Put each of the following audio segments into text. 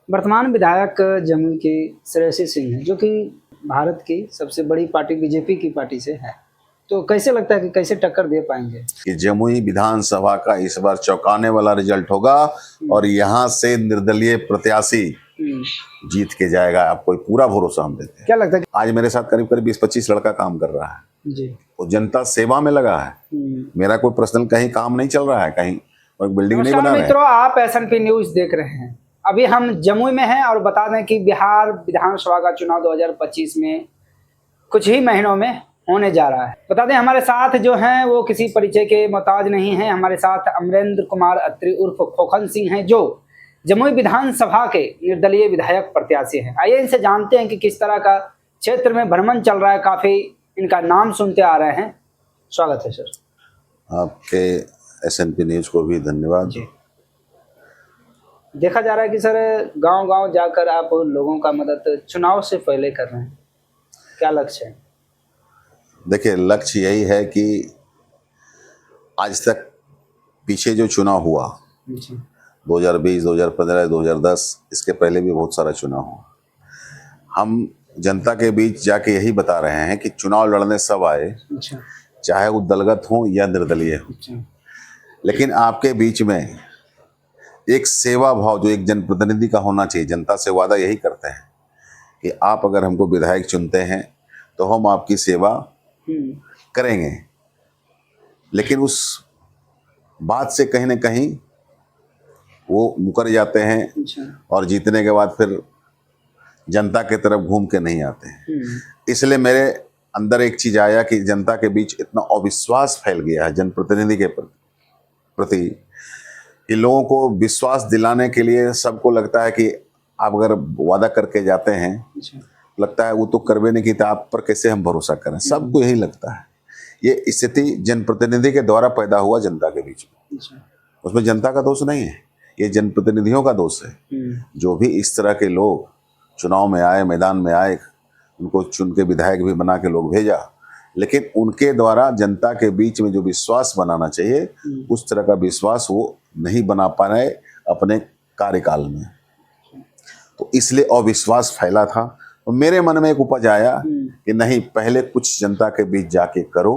वर्तमान विधायक जमुई के श्रेयसी सिंह हैं, जो कि भारत की सबसे बड़ी पार्टी बीजेपी की पार्टी से है। तो कैसे लगता है कि कैसे टक्कर दे पाएंगे? कि जमुई विधानसभा का इस बार चौंकाने वाला रिजल्ट होगा और यहाँ से निर्दलीय प्रत्याशी जीत के जाएगा। आपको पूरा भरोसा हम देते हैं। क्या लगता है? आज मेरे साथ करीब करीब 20-25 लड़का काम कर रहा है जी। वो जनता सेवा में लगा है। मेरा कोई पर्सनल कहीं काम नहीं चल रहा है, कहीं बिल्डिंग नहीं बना रहे। मित्रों, आप एसएनपी न्यूज देख रहे हैं। अभी हम जमुई में हैं और बता दें कि बिहार विधानसभा का चुनाव 2025 में कुछ ही महीनों में होने जा रहा है। बता दें हमारे साथ जो हैं वो किसी परिचय के मोहताज नहीं हैं। हमारे साथ अमरेंद्र कुमार अत्री उर्फ खोखन सिंह हैं, जो जमुई विधानसभा के निर्दलीय विधायक प्रत्याशी हैं। आइए इनसे जानते हैं कि किस तरह का क्षेत्र में भ्रमण चल रहा है। काफी इनका नाम सुनते आ रहे हैं। स्वागत है सर। आपके एसएनपी न्यूज को भी धन्यवाद जी। देखा जा रहा है कि सर गांव-गांव जाकर आप लोगों का मदद चुनाव से पहले कर रहे हैं, क्या लक्ष्य है? देखिए, लक्ष्य यही है कि आज तक पीछे जो चुनाव हुआ 2020, 2015, 2010, इसके पहले भी बहुत सारा चुनाव हुआ। हम जनता के बीच जाके यही बता रहे हैं कि चुनाव लड़ने सब आए, चाहे वो दलगत हो या निर्दलीय हो, लेकिन आपके बीच में एक सेवा भाव जो एक जनप्रतिनिधि का होना चाहिए। जनता से वादा यही करते हैं कि आप अगर हमको विधायक चुनते हैं तो हम आपकी सेवा करेंगे, लेकिन उस बात से कहीं ना कहीं वो मुकर जाते हैं और जीतने के बाद फिर जनता के तरफ घूम के नहीं आते हैं। इसलिए मेरे अंदर एक चीज आया कि जनता के बीच इतना अविश्वास फैल गया है जनप्रतिनिधि के प्रति कि लोगों को विश्वास दिलाने के लिए सबको लगता है कि आप अगर वादा करके जाते हैं, लगता है वो तो करवे नहीं की, तो आप पर कैसे हम भरोसा करें। सबको यही लगता है। ये स्थिति जनप्रतिनिधि के द्वारा पैदा हुआ जनता के बीच में। उसमें जनता का दोष नहीं है, ये जनप्रतिनिधियों का दोष है। जो भी इस तरह के लोग चुनाव में आए, मैदान में आए, उनको चुन के विधायक भी बना के लोग भेजा, लेकिन उनके द्वारा जनता के बीच में जो विश्वास बनाना चाहिए, उस तरह का विश्वास वो नहीं बना पा रहे अपने कार्यकाल में। तो इसलिए अविश्वास फैला था। तो मेरे मन में एक उपज आया कि नहीं, पहले कुछ जनता के बीच जाके करो,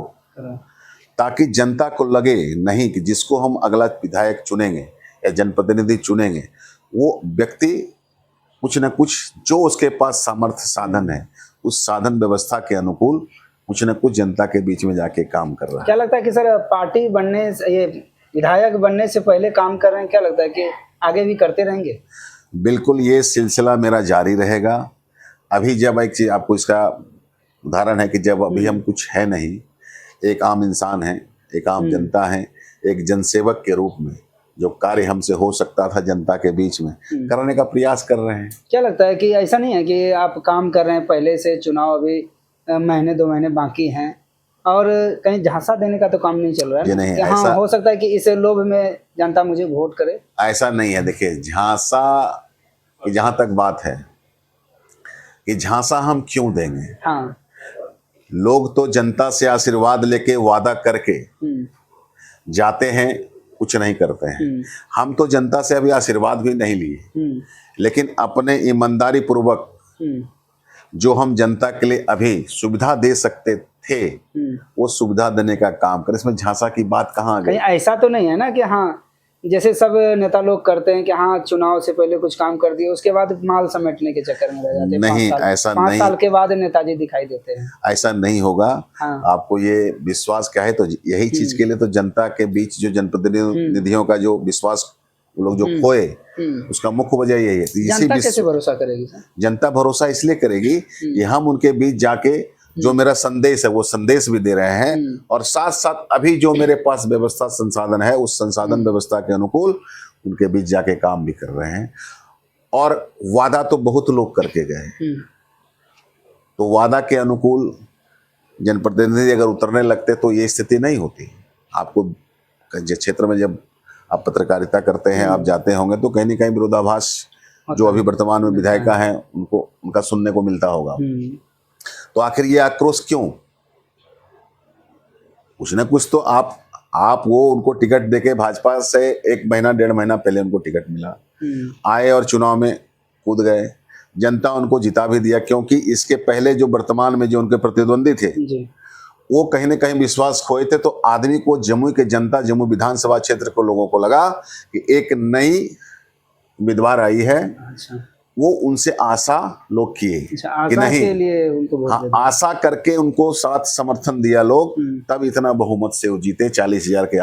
ताकि जनता को लगे नहीं कि जिसको हम अगला विधायक चुनेंगे या जनप्रतिनिधि चुनेंगे, वो व्यक्ति कुछ न कुछ जो उसके पास सामर्थ्य साधन है, उस साधन व्यवस्था के अनुकूल कुछ न कुछ जनता के बीच में जाके काम कर रहा है। क्या लगता है कि सर पार्टी बनने से, ये विधायक बनने से पहले काम कर रहे हैं, क्या लगता है कि आगे भी करते रहेंगे? बिल्कुल, ये सिलसिला मेरा जारी रहेगा। अभी जब एक चीज आपको इसका उदाहरण है कि जब अभी हम कुछ है नहीं, एक आम इंसान है, एक आम जनता है, एक जनसेवक के रूप में जो कार्य हमसे हो सकता था जनता के बीच में करने का प्रयास कर रहे हैं। क्या लगता है कि ऐसा नहीं है कि आप काम कर रहे हैं पहले से, चुनाव अभी महीने 2 महीने बाकी हैं और कहीं झांसा देने का तो काम नहीं चल रहा है? नहीं, हाँ, ऐसा हो सकता है कि इस लोभ में जनता मुझे वोट करे, ऐसा नहीं है। देखिए, झांसा की जहां तक बात है कि झांसा हम क्यों देंगे? हाँ, लोग तो जनता से आशीर्वाद लेके वादा करके जाते हैं, कुछ नहीं करते हैं। हम तो जनता से अभी आशीर्वाद भी नहीं लिए, लेकिन अपने ईमानदारी पूर्वक जो हम जनता के लिए अभी सुविधा दे सकते थे, वो सुविधा देने का काम करें। इसमें झांसा की बात कहाँ आ गई? ऐसा तो नहीं है ना कि हाँ, जैसे सब नेता लोग करते हैं कि हाँ चुनाव से पहले कुछ काम कर दिए, उसके बाद माल समेटने के चक्कर में रह जाते हैं। नहीं, ऐसा नहीं। 5 साल के बाद नेताजी दिखाई देते हैं। ऐसा नहीं होगा। हाँ। आपको ये विश्वास क्या है? तो यही चीज के लिए तो जनता के बीच जो जनप्रतिनिधियों का जो विश्वास वो लोग जो खोए, उसका मुख्य वजह यही है। जनता कैसे भरोसा करेगी सर? जनता भरोसा इसलिए करेगी कि हम उनके बीच जाके जो मेरा संदेश है वो संदेश भी दे रहे हैं, और साथ साथ अभी जो मेरे पास व्यवस्था संसाधन है, उस संसाधन व्यवस्था के अनुकूल उनके बीच जाके काम भी कर रहे हैं। और वादा तो बहुत लोग करके गए, तो वादा के अनुकूल जनप्रतिनिधि अगर उतरने लगते तो ये स्थिति नहीं होती। आपको क्षेत्र में जब आप पत्रकारिता करते हैं, आप जाते होंगे तो कहीं ना कहीं विरोधाभास जो अभी वर्तमान में विधायिका हैं उनको उनका सुनने को मिलता होगा। तो आखिर ये आक्रोश क्यों? कुछ न कुछ तो आप वो उनको टिकट देके भाजपा से 1 महीना 1.5 महीना पहले उनको टिकट मिला, आए और चुनाव में कूद गए, जनता उनको जिता भी दिया, क्योंकि इसके पहले जो वर्तमान में जो उनके प्रतिद्वंदी थे जी वो कहीं ना कहीं विश्वास खोए थे। तो आदमी को, जमुई के जनता, जमुई विधानसभा क्षेत्र को लोगों को लगा कि एक नई उम्मीदवार आई है, अच्छा वो उनसे आशा लोग किए अच्छा कि आशा नहीं, के लिए उनको वोट हाँ, दे दिया। आशा करके उनको साथ समर्थन दिया लोग, तब इतना बहुमत से वो जीते 40,000 के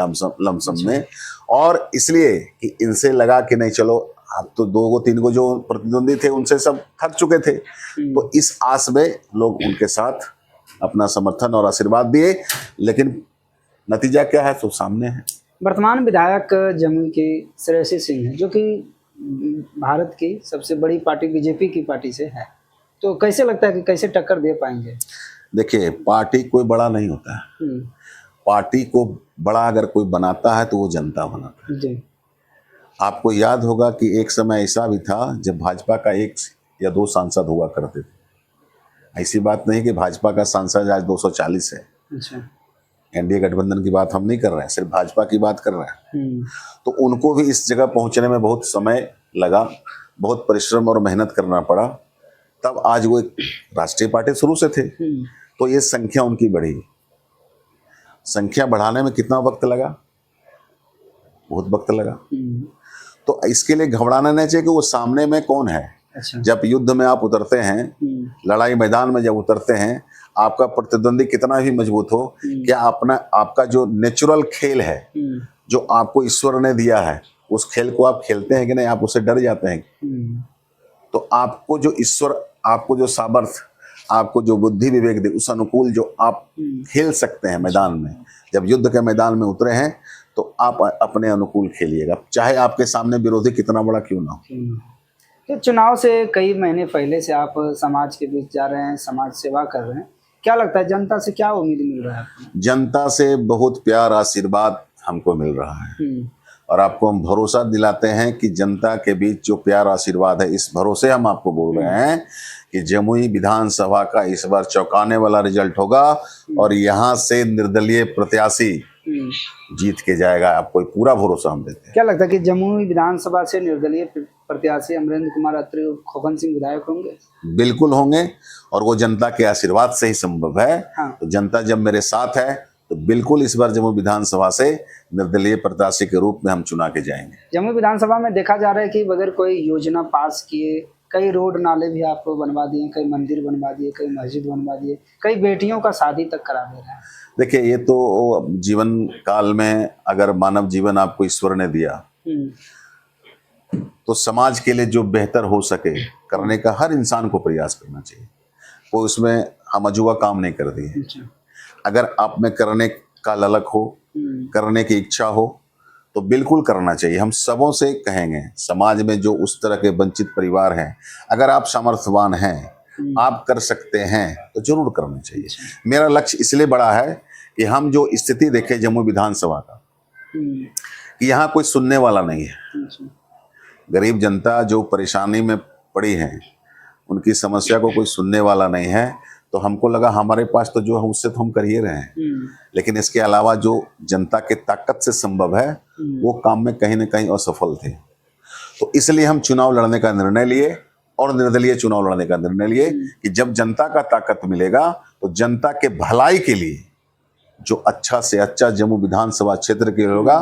लमसम में। और इसलिए कि इनसे लगा कि नहीं चलो, अब तो 2-3 जो प्रतिद्वंदी थे उनसे सब थक चुके थे, तो इस आस में लोग उनके साथ अपना समर्थन और आशीर्वाद दिए। लेकिन नतीजा क्या है तो सामने है। वर्तमान विधायक जमुई के श्रेयसी सिंह हैं, जो कि भारत की सबसे बड़ी पार्टी बीजेपी की पार्टी से है, तो कैसे लगता है कि कैसे टक्कर दे पाएंगे? देखिए, पार्टी कोई बड़ा नहीं होता है, पार्टी को बड़ा अगर कोई बनाता है तो वो जनता बनाता है। जी आपको याद होगा कि एक समय ऐसा भी था जब भाजपा का 1 या 2 सांसद हुआ करते थे। ऐसी बात नहीं कि भाजपा का सांसद आज 240 है। अच्छा एनडीए गठबंधन की बात हम नहीं कर रहे हैं, सिर्फ भाजपा की बात कर रहे हैं। तो उनको भी इस जगह पहुंचने में बहुत समय लगा, बहुत परिश्रम और मेहनत करना पड़ा, तब आज वो एक राष्ट्रीय पार्टी शुरू से थे। तो ये संख्या उनकी बढ़ी। संख्या बढ़ाने में कितना वक्त लगा? बहुत वक्त लगा। तो इसके लिए घबराना नहीं चाहिए कि वो सामने में कौन है। अच्छा जब युद्ध में आप उतरते हैं, लड़ाई मैदान में जब उतरते हैं, आपका प्रतिद्वंदी कितना भी मजबूत हो, क्या आपका जो नेचुरल खेल है, जो आपको ईश्वर ने दिया है, उस खेल को आप खेलते हैं कि नहीं? आप उससे डर जाते हैं। तो आपको जो ईश्वर, आपको जो सामर्थ्य, आपको जो बुद्धि विवेक दे, उस अनुकूल जो आप खेल सकते हैं मैदान में, जब युद्ध के मैदान में उतरे हैं तो आप अपने अनुकूल खेलिएगा, चाहे आपके सामने विरोधी कितना बड़ा क्यों ना हो। तो चुनाव से कई महीने पहले से आप समाज के बीच जा रहे हैं, समाज सेवा कर रहे हैं, क्या लगता है जनता से क्या उम्मीद मिल रहा है आपको? जनता से बहुत प्यार, आशीर्वाद हमको मिल रहा है, और आपको हम भरोसा दिलाते हैं कि जनता के बीच जो प्यार आशीर्वाद है, इस भरोसे हम आपको बोल रहे हैं कि जमुई विधानसभा का इस बार चौंकाने वाला रिजल्ट होगा, और यहाँ से निर्दलीय प्रत्याशी जीत के जाएगा। आपको पूरा भरोसा हम देते हैं। क्या लगता है कि जमुई विधानसभा से निर्दलीय प्रत्याशी अमरेंद्र कुमार अत्री खोखन सिंह विधायक होंगे? बिल्कुल होंगे, और वो जनता के आशीर्वाद से ही संभव है। हाँ। तो जनता जब मेरे साथ है तो बिल्कुल इस बार जमुई विधानसभा से निर्दलीय प्रत्याशी के रूप में हम चुना के जाएंगे। जमुई विधानसभा में देखा जा रहा है कि बगैर कोई योजना पास किए कई रोड नाले भी आपको बनवा दिए, कई मंदिर बनवा दिए, कई मस्जिद बनवा दिए, कई बेटियों का शादी तक करा दे रहे हैं। देखिए, ये तो जीवन काल में अगर मानव जीवन आपको ईश्वर ने दिया, तो समाज के लिए जो बेहतर हो सके करने का हर इंसान को प्रयास करना चाहिए। कोई उसमें हम अजूबा काम नहीं कर दिए। अगर आप में करने का ललक हो, करने की इच्छा हो, तो बिल्कुल करना चाहिए। हम सबों से कहेंगे, समाज में जो उस तरह के वंचित परिवार हैं, अगर आप सामर्थ्यवान हैं, आप कर सकते हैं, तो जरूर करना चाहिए। मेरा लक्ष्य इसलिए बड़ा है कि हम जो स्थिति देखें जमुई विधानसभा का, कि यहाँ कोई सुनने वाला नहीं है। गरीब जनता जो परेशानी में पड़ी है, उनकी समस्या को कोई सुनने वाला नहीं है। तो हमको लगा हमारे पास तो जो है उससे तो हम कर ही रहे हैं, लेकिन इसके अलावा जो जनता के ताकत से संभव है, वो काम में कहीं न कहीं असफल थे। तो इसलिए हम चुनाव लड़ने का निर्णय लिए, और निर्दलीय चुनाव लड़ने का निर्णय लिए कि जब जनता का ताकत मिलेगा तो जनता के भलाई के लिए जो अच्छा से अच्छा जमुई विधानसभा क्षेत्र के होगा,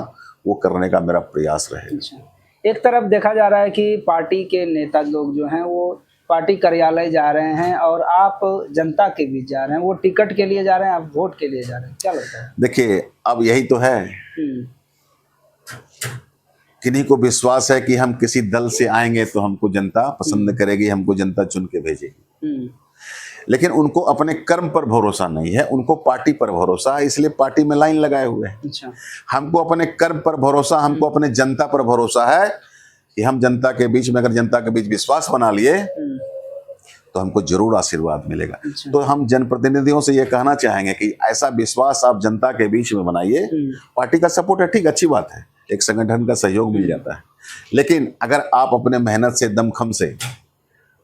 वो करने का मेरा प्रयास रहेगा। एक तरफ देखा जा रहा है कि पार्टी के नेता लोग जो हैं वो पार्टी कार्यालय जा रहे हैं, और आप जनता के बीच जा रहे हैं। वो टिकट के लिए जा रहे हैं, आप वोट के लिए जा रहे हैं, क्या लगता है? देखिए, अब यही तो है, किन्हीं को विश्वास है कि हम किसी दल से आएंगे तो हमको जनता पसंद करेगी, हमको जनता चुन के भेजेगी, लेकिन उनको अपने कर्म पर भरोसा नहीं है, उनको पार्टी पर भरोसा है, इसलिए पार्टी में लाइन लगाए हुए हैं। अच्छा। हमको अपने कर्म पर भरोसा, हमको अपने जनता पर भरोसा है कि हम जनता के बीच में, अगर जनता के बीच विश्वास बना लिए तो हमको जरूर आशीर्वाद मिलेगा। अच्छा। तो हम जनप्रतिनिधियों से ये कहना चाहेंगे कि ऐसा विश्वास आप जनता के बीच में बनाइए। पार्टी का सपोर्ट है, ठीक, अच्छी बात है, एक संगठन का सहयोग मिल जाता है, लेकिन अगर आप अपने मेहनत से, दमखम से,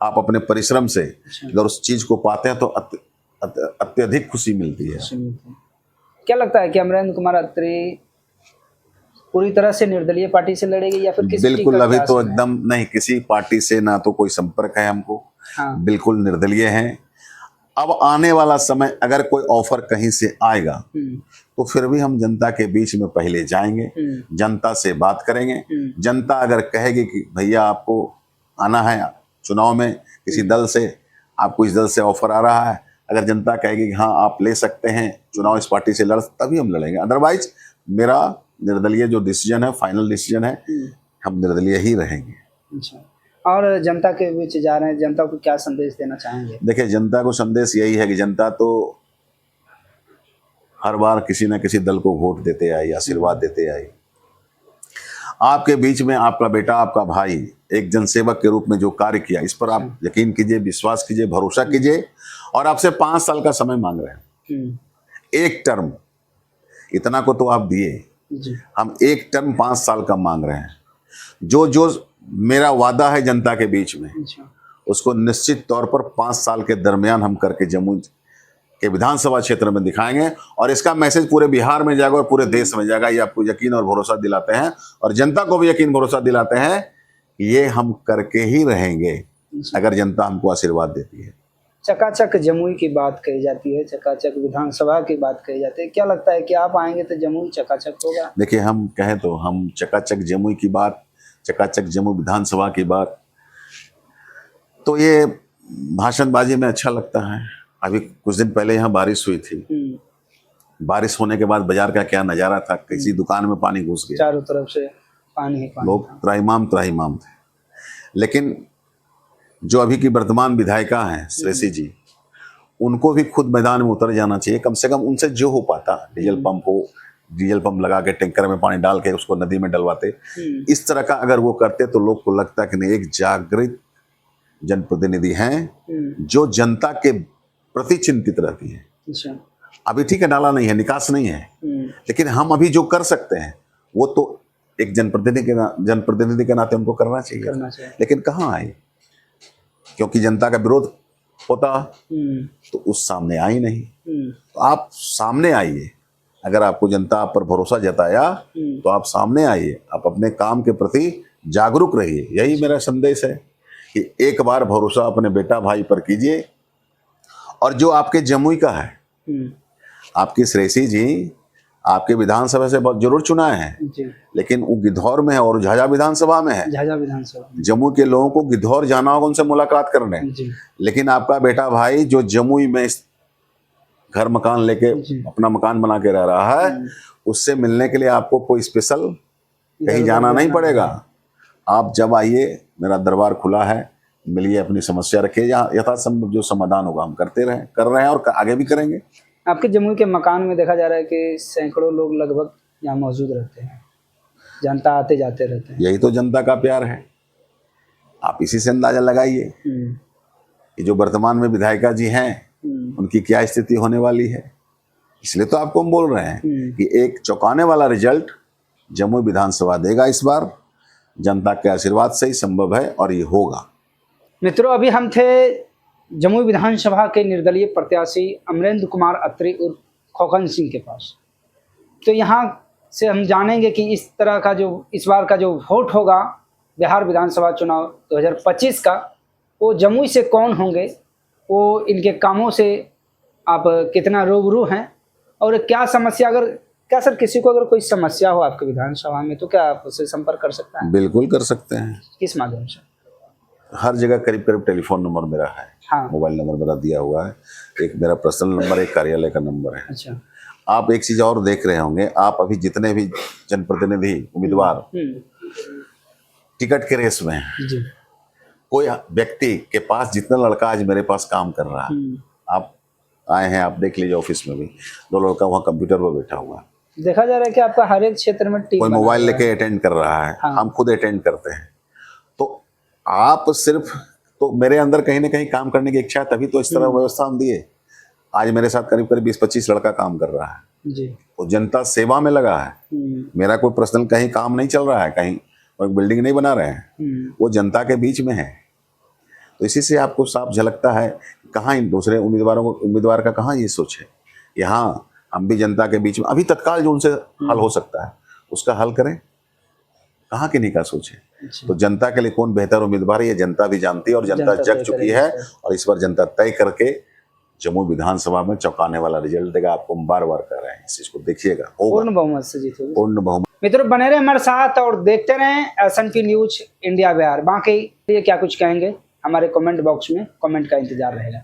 आप अपने परिश्रम से अगर उस चीज को पाते हैं तो अत्यधिक खुशी मिलती है। क्या लगता है कि अमरेंद्र कुमार अत्री पूरी तरह से निर्दलीय पार्टी से लड़ेगी या फिर किसी बिल्कुल, टिकट अभी के तो आस में है? एकदम नहीं, किसी पार्टी से ना तो कोई संपर्क है हमको, हाँ। बिल्कुल निर्दलीय हैं। अब आने वाला समय अगर कोई ऑफर कहीं से आएगा तो फिर भी हम जनता के बीच में पहले जाएंगे, जनता से बात करेंगे। जनता अगर कहेगी कि भैया आपको आना है चुनाव में किसी दल से, आपको इस दल से ऑफर आ रहा है, अगर जनता कहेगी कि हाँ आप ले सकते हैं चुनाव इस पार्टी से लड़, तभी हम लड़ेंगे। अदरवाइज मेरा निर्दलीय जो डिसीजन है, फाइनल डिसीजन है, हम निर्दलीय ही रहेंगे। अच्छा, और जनता के बीच जा रहे हैं, जनता को क्या संदेश देना चाहेंगे? देखिए, जनता को संदेश यही है कि जनता तो हर बार किसी न किसी दल को वोट देते आई, आशीर्वाद देते आई। आपके बीच में आपका बेटा, आपका भाई एक जनसेवक के रूप में जो कार्य किया, इस पर आप यकीन कीजिए, विश्वास कीजिए, भरोसा कीजिए। और आपसे 5 साल का समय मांग रहे हैं, एक टर्म, इतना को तो आप दिए, हम एक टर्म 5 साल का मांग रहे हैं। जो जो मेरा वादा है जनता के बीच में, उसको निश्चित तौर पर 5 साल के दरमियान हम करके जमुई के विधानसभा क्षेत्र में दिखाएंगे। और इसका मैसेज पूरे बिहार में जाएगा और पूरे देश में जाएगा, ये आपको यकीन और भरोसा दिलाते हैं। और जनता को भी यकीन भरोसा दिलाते हैं कि ये हम करके ही रहेंगे अगर जनता हमको आशीर्वाद देती है। चकाचक जमुई की बात कही जाती है, चकाचक विधानसभा की बात कही जाती है, क्या लगता है कि आप आएंगे तो जमुई चकाचक होगा? देखिए, हम कहें तो हम चकाचक जमुई की बात, चकाचक जमुई विधानसभा की बात, तो ये भाषणबाजी में अच्छा लगता है। अभी कुछ दिन पहले यहाँ बारिश हुई थी, बारिश होने के बाद बाजार का क्या नजारा था, किसी दुकान में पानी घुस गया, चारों तरफ से पानी ही पानी, लोग त्राहिमाम थे। लेकिन जो अभी की वर्तमान विधायिका हैं श्रेयसी जी, उनको भी खुद मैदान में उतर जाना चाहिए। कम से कम उनसे जो हो पाता, डीजल पंप लगा के टैंकर में पानी डाल के उसको नदी में डलवाते, इस तरह का अगर वो करते तो लोग को लगता कि नहीं, एक जागृत जनप्रतिनिधि हैं जो जनता के प्रति चिंतित रहती है। अच्छा। अभी ठीक है, नाला नहीं है, निकास नहीं है, लेकिन हम अभी जो कर सकते हैं वो तो एक जनप्रतिनिधि के नाते उनको करना चाहिए। लेकिन कहाँ आए, क्योंकि जनता का विरोध होता तो उस सामने आई नहीं। तो आप सामने आइए, अगर आपको जनता आप पर भरोसा जताया तो आप सामने आइए, आप अपने काम के प्रति जागरूक रहिए। यही मेरा संदेश है कि एक बार भरोसा अपने बेटा भाई पर कीजिए। और जो आपके जमुई का है, आपकी श्रेयसी जी आपके विधानसभा से बहुत जरूर चुना है, लेकिन वो गिद्धौर में है और झाझा विधानसभा में है। झाझा विधानसभा, जमुई के लोगों को गिद्धौर जाना होगा उनसे मुलाकात करने, लेकिन आपका बेटा भाई जो जमुई में घर मकान लेके अपना मकान बना के रह रहा है, उससे मिलने के लिए आपको कोई स्पेशल कहीं जाना नहीं पड़ेगा। आप जब आइए, मेरा दरबार खुला है, मिलिए, अपनी समस्या रखिए, यथासंभव जो समाधान होगा हम कर रहे हैं और आगे भी करेंगे। आपके जमुई के मकान में देखा जा रहा है कि सैकड़ों लोग लगभग यहाँ मौजूद रहते हैं, जनता आते जाते रहते हैं। यही तो जनता का प्यार है, आप इसी से अंदाजा लगाइए कि जो वर्तमान में विधायिका जी हैं उनकी क्या स्थिति होने वाली है। इसलिए तो आपको हम बोल रहे हैं कि एक चौंकाने वाला रिजल्ट जमुई विधानसभा देगा इस बार, जनता के आशीर्वाद से ही संभव है और ये होगा। मित्रों, अभी हम थे जमुई विधानसभा के निर्दलीय प्रत्याशी अमरेंद्र कुमार अत्री उर्फ खोखन सिंह के पास। तो यहाँ से हम जानेंगे कि इस तरह का जो इस बार का जो वोट होगा बिहार विधानसभा चुनाव 2025 का, वो जमुई से कौन होंगे, वो इनके कामों से आप कितना रूबरू हैं, और क्या समस्या, अगर क्या सर किसी को अगर कोई समस्या हो आपके विधानसभा में तो क्या आप उससे संपर्क कर सकते हैं? बिल्कुल कर सकते हैं। किस माध्यम से? हर जगह करीब करीब टेलीफोन नंबर मेरा है। हाँ। मोबाइल नंबर मेरा दिया हुआ है, एक मेरा पर्सनल नंबर, एक कार्यालय का नंबर है। अच्छा। आप एक चीज और देख रहे होंगे, आप अभी जितने भी जनप्रतिनिधि उम्मीदवार टिकट के रेस में हैं, कोई व्यक्ति के पास जितना लड़का आज मेरे पास काम कर रहा है, आप आए हैं, आप देख लीजिए ऑफिस में भी 2 लड़का वहाँ कंप्यूटर पर बैठा हुआ है। देखा जा रहा है कि आपका हर एक क्षेत्र में टीम कोई मोबाइल लेके अटेंड कर रहा है। हाँ। हम खुद अटेंड करते हैं। तो आप सिर्फ, तो मेरे अंदर कहीं ना कहीं काम करने की इच्छा है, तभी तो इस तरह व्यवस्था हम दिए। आज मेरे साथ करीब करीब 20-25 लड़का काम कर रहा है जी। वो जनता सेवा में लगा है। मेरा कोई पर्सनल कहीं काम नहीं चल रहा है, कहीं कोई बिल्डिंग नहीं बना रहे हैं, वो जनता के बीच में है। तो इसी से आपको साफ झलकता है कहाँ इन दूसरे उम्मीदवार का कहाँ ये सोच है। यहाँ हम भी जनता के बीच में, अभी तत्काल जो उनसे हल हो सकता है उसका हल करें, कहाँ की नहीं का सोचे। अच्छा। तो जनता के लिए कौन बेहतर उम्मीदवार है ये जनता भी जानती है और जनता जनता जग तय चुकी करेगी है। सर। और इस बार जनता तय करके जम्मू विधानसभा में चौंकाने वाला रिजल्ट देगा, आपको हम बार बार कह रहे हैं, इस चीज को देखिएगा, होगा पूर्ण बहुमत से जीत होगी। पूर्ण बहुमत। मित्रों बने रहे हमारे साथ और देखते रहें SNP न्यूज इंडिया बिहार। बाकी ये क्या कुछ कहेंगे हमारे कमेंट बॉक्स में कमेंट का इंतजार रहेगा।